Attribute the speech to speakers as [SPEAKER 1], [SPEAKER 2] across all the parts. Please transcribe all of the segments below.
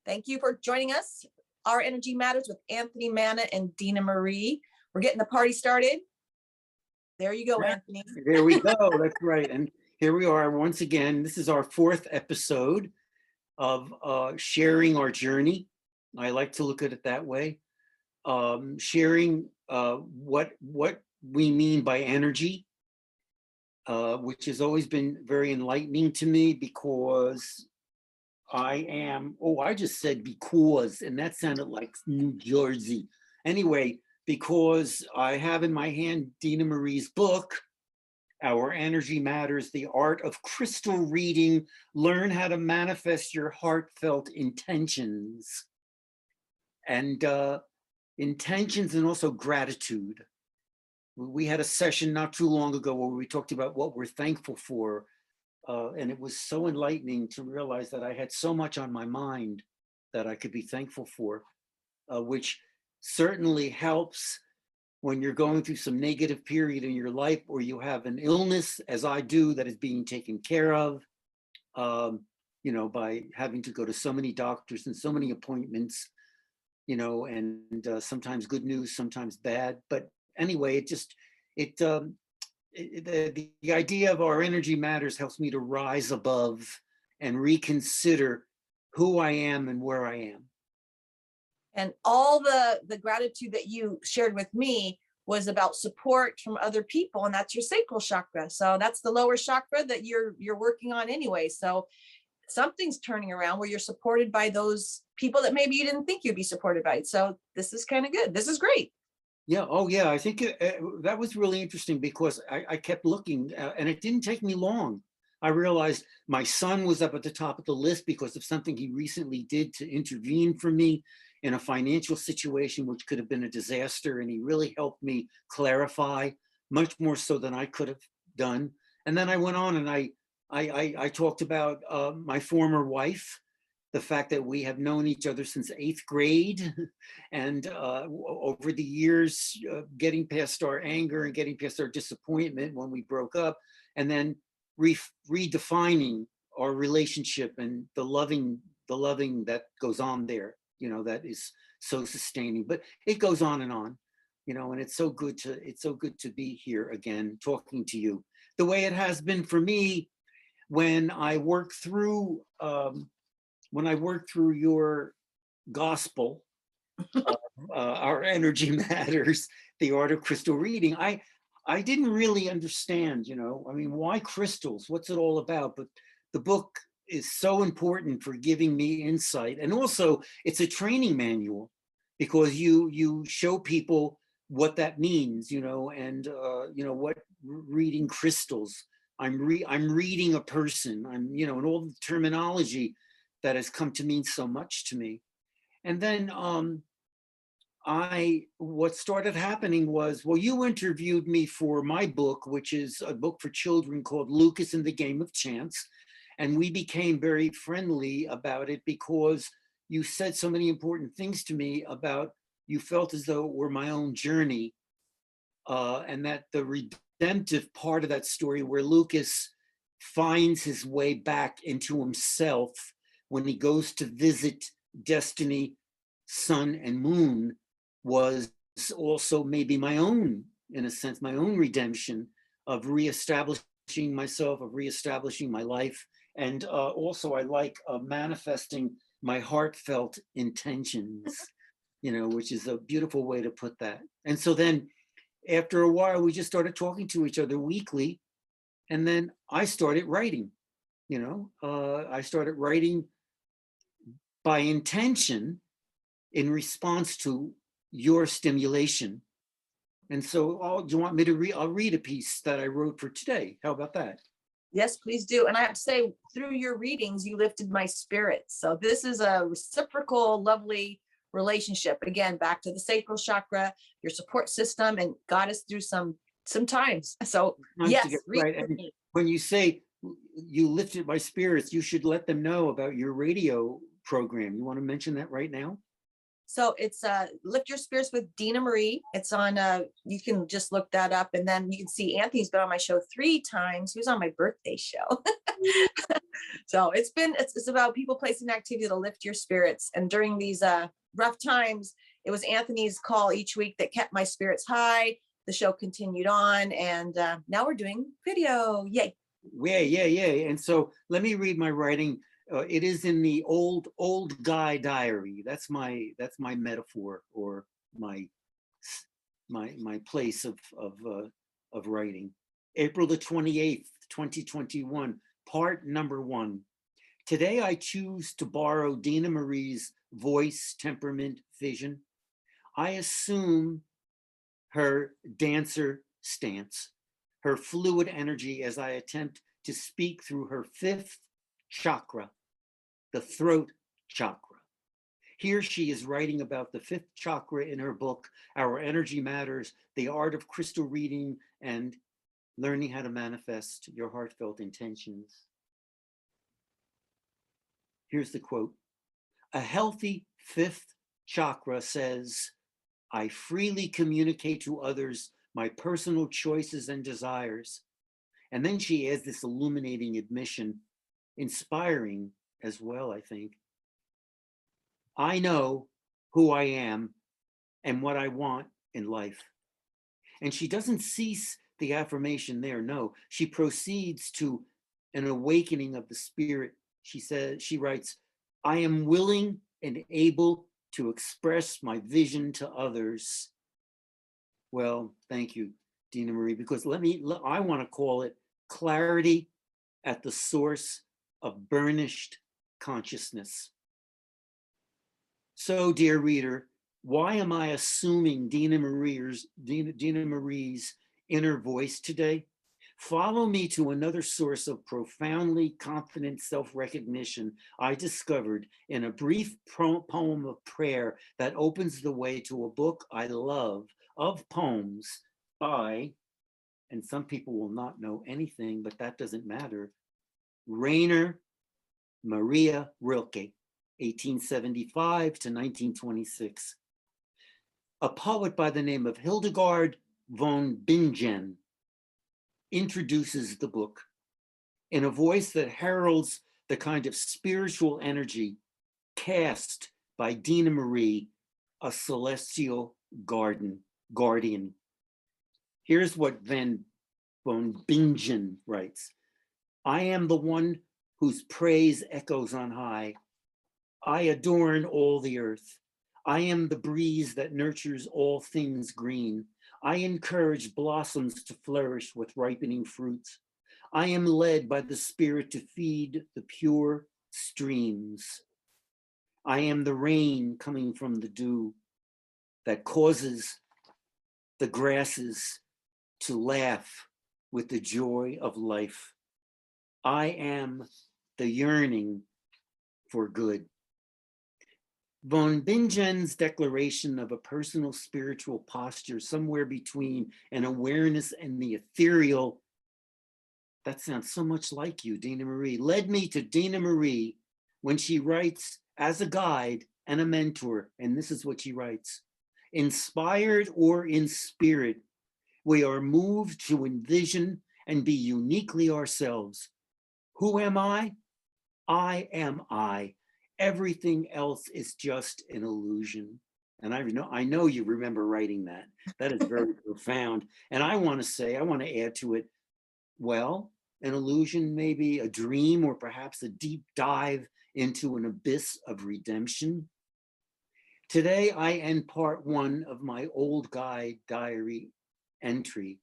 [SPEAKER 1] Thank you for joining us. Our Energy Matters with Anthony, Manna, and Dena Marie. We're getting the party started. There you go, Anthony.
[SPEAKER 2] There we go. That's right. And here we are once again. This is our 4th episode of sharing our journey. I like to look at it that way. Sharing what we mean by energy, which has always been very enlightening to me because I just said because, and that sounded like New Jersey. Anyway, because I have in my hand Dena Marie's book, Our Energy Matters, The Art of Crystal Reading, Learn How to Manifest Your Heartfelt Intentions. And intentions and also gratitude. We had a session not too long ago where we talked about what we're thankful for. And it was so enlightening to realize that I had so much on my mind that I could be thankful for, which certainly helps when you're going through some negative period in your life or you have an illness, as I do, that is being taken care of, by having to go to so many doctors and so many appointments, and sometimes good news, sometimes bad. But anyway, the idea of our energy matters helps me to rise above and reconsider who I am and where I am.
[SPEAKER 1] And all the gratitude that you shared with me was about support from other people, and that's your sacral chakra. So that's the lower chakra that you're working on anyway. So something's turning around where you're supported by those people that maybe you didn't think you'd be supported by. So this is kind of good. This is great.
[SPEAKER 2] Yeah. Oh, yeah. I think that was really interesting because I kept looking and it didn't take me long. I realized my son was up at the top of the list because of something he recently did to intervene for me in a financial situation, which could have been a disaster. And he really helped me clarify much more so than I could have done. And then I went on and I talked about my former wife, the fact that we have known each other since 8th grade and over the years, getting past our anger and getting past our disappointment when we broke up, and then redefining our relationship and the loving that goes on there, that is so sustaining. But it goes on, and it's so good to be here again, talking to you the way it has been for me when I work through your gospel, Our Energy Matters, The Art of Crystal Reading. I didn't really understand, why crystals? What's it all about? But the book is so important for giving me insight. And also it's a training manual because you show people what that means, and what reading crystals. I'm reading a person, and all the terminology that has come to mean so much to me. And then what started happening was, you interviewed me for my book, which is a book for children called Loukas and the Game of Chance. And we became very friendly about it because you said so many important things to me about, you felt as though it were my own journey. And that the redemptive part of that story where Loukas finds his way back into himself when he goes to visit Destiny, Sun, and Moon was also maybe my own, in a sense, my own redemption of reestablishing myself, of reestablishing my life. And also I like manifesting my heartfelt intentions, which is a beautiful way to put that. And so then after a while, we just started talking to each other weekly. And then I started writing, I started writing by intention in response to your stimulation. And so do you want me to read? I'll read a piece that I wrote for today. How about that?
[SPEAKER 1] Yes, please do. And I have to say, through your readings, you lifted my spirits. So this is a reciprocal, lovely relationship. Again, back to the sacral chakra, your support system, and got us through some times. So yes,
[SPEAKER 2] right. And when you say you lifted my spirits, you should let them know about your radio program. You want to mention that right now?
[SPEAKER 1] So it's Lift Your Spirits with Dena Marie. It's on, you can just look that up, and then you can see Anthony's been on my show 3 times. He was on my birthday show. So it's about people placing activity to lift your spirits. And during these rough times, it was Anthony's call each week that kept my spirits high. The show continued on, and now we're doing video. Yay.
[SPEAKER 2] Yeah. And so let me read my writing. It is in the old guy diary. That's my metaphor, or my place of writing. April the 28th, 2021, part number 1. Today I choose to borrow Dena Marie's voice, temperament, vision. I assume her dancer stance, her fluid energy as I attempt to speak through her 5th chakra, the throat chakra. Here she is writing about the 5th chakra in her book, Our Energy Matters, The Art of Crystal Reading and Learning How to Manifest Your Heartfelt Intentions. Here's the quote. A healthy 5th chakra says, I freely communicate to others my personal choices and desires. And then she adds this illuminating admission, inspiring as well, I think. I know who I am and what I want in life. And she doesn't cease the affirmation there. No, she proceeds to an awakening of the spirit. She writes, I am willing and able to express my vision to others. Well, thank you, Dena Marie, because I want to call it clarity at the source of burnished consciousness. So, dear reader, why am I assuming Dena Marie's inner voice today? Follow me to another source of profoundly confident self-recognition I discovered in a brief poem of prayer that opens the way to a book I love of poems by, and some people will not know anything, but that doesn't matter, Rainer Maria Rilke, 1875 to 1926. A poet by the name of Hildegard von Bingen introduces the book in a voice that heralds the kind of spiritual energy cast by Dena Marie, a celestial guardian. Here's what von Bingen writes. I am the one whose praise echoes on high. I adorn all the earth. I am the breeze that nurtures all things green. I encourage blossoms to flourish with ripening fruits. I am led by the Spirit to feed the pure streams. I am the rain coming from the dew that causes the grasses to laugh with the joy of life. I am the yearning for good. Von Bingen's declaration of a personal spiritual posture somewhere between an awareness and the ethereal, that sounds so much like you, Dena Marie, led me to Dena Marie when she writes as a guide and a mentor, and this is what she writes. Inspired or in spirit, we are moved to envision and be uniquely ourselves. Who am I? I am I. Everything else is just an illusion. And I know you remember writing that. That is very profound. And I want to add to it, well, an illusion, maybe a dream, or perhaps a deep dive into an abyss of redemption. Today, I end part 1 of my old guy diary entry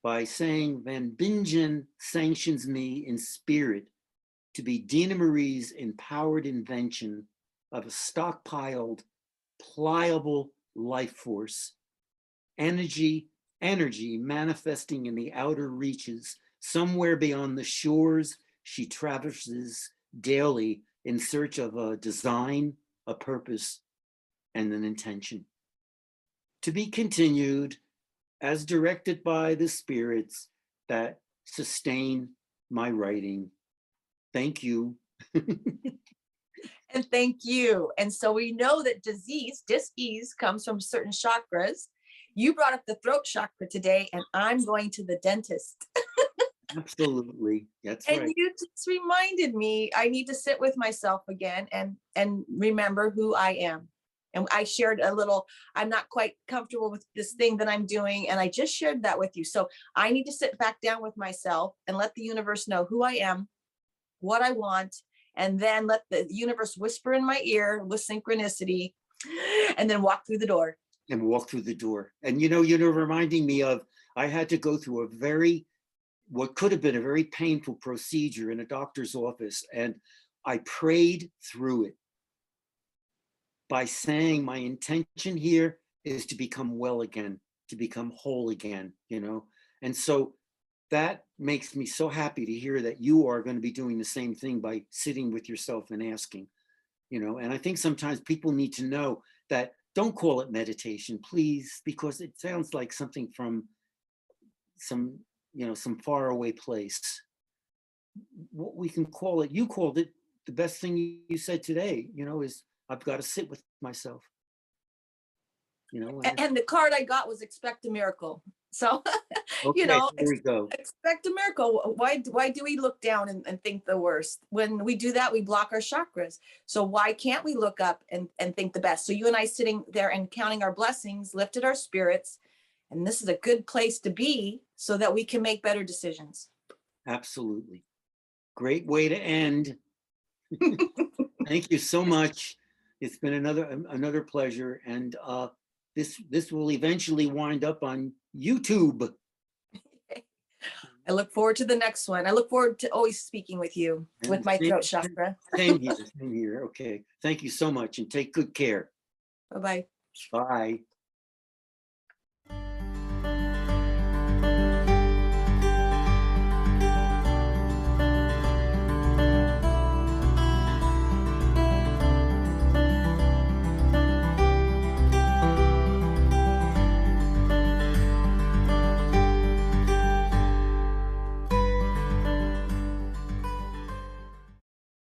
[SPEAKER 2] by saying Van Bingen sanctions me in spirit to be Dena Marie's empowered invention of a stockpiled, pliable life force, energy manifesting in the outer reaches, somewhere beyond the shores she traverses daily in search of a design, a purpose, and an intention. To be continued as directed by the spirits that sustain my writing. Thank you.
[SPEAKER 1] And thank you. And so we know that dis-ease comes from certain chakras. You brought up the throat chakra today, and I'm going to the dentist.
[SPEAKER 2] Absolutely. That's
[SPEAKER 1] And
[SPEAKER 2] right.
[SPEAKER 1] you just reminded me I need to sit with myself again and remember who I am. And I shared a little, I'm not quite comfortable with this thing that I'm doing. And I just shared that with you. So I need to sit back down with myself and let the universe know who I am, what I want, and then let the universe whisper in my ear with synchronicity, and then walk through the door.
[SPEAKER 2] And walk through the door. And you're reminding me of, I had to go through what could have been a very painful procedure in a doctor's office. And I prayed through it by saying my intention here is to become well again, to become whole again, And so that makes me so happy to hear that you are going to be doing the same thing by sitting with yourself and asking, And I think sometimes people need to know that don't call it meditation, please, because it sounds like something from some faraway place. What we can call it, you called it, the best thing you said today, is I've got to sit with myself.
[SPEAKER 1] And the card I got was expect a miracle. So,
[SPEAKER 2] okay, there we go.
[SPEAKER 1] Expect a miracle. Why do we look down and think the worst? When we do that, we block our chakras. So why can't we look up and think the best? So you and I sitting there and counting our blessings, lifted our spirits. And this is a good place to be so that we can make better decisions.
[SPEAKER 2] Absolutely. Great way to end. Thank you so much. It's been another pleasure. And this will eventually wind up on YouTube.
[SPEAKER 1] I look forward to the next one. I look forward to always speaking with you with my throat chakra.
[SPEAKER 2] Same here. Okay. Thank you so much and take good care.
[SPEAKER 1] Bye-bye.
[SPEAKER 2] Bye.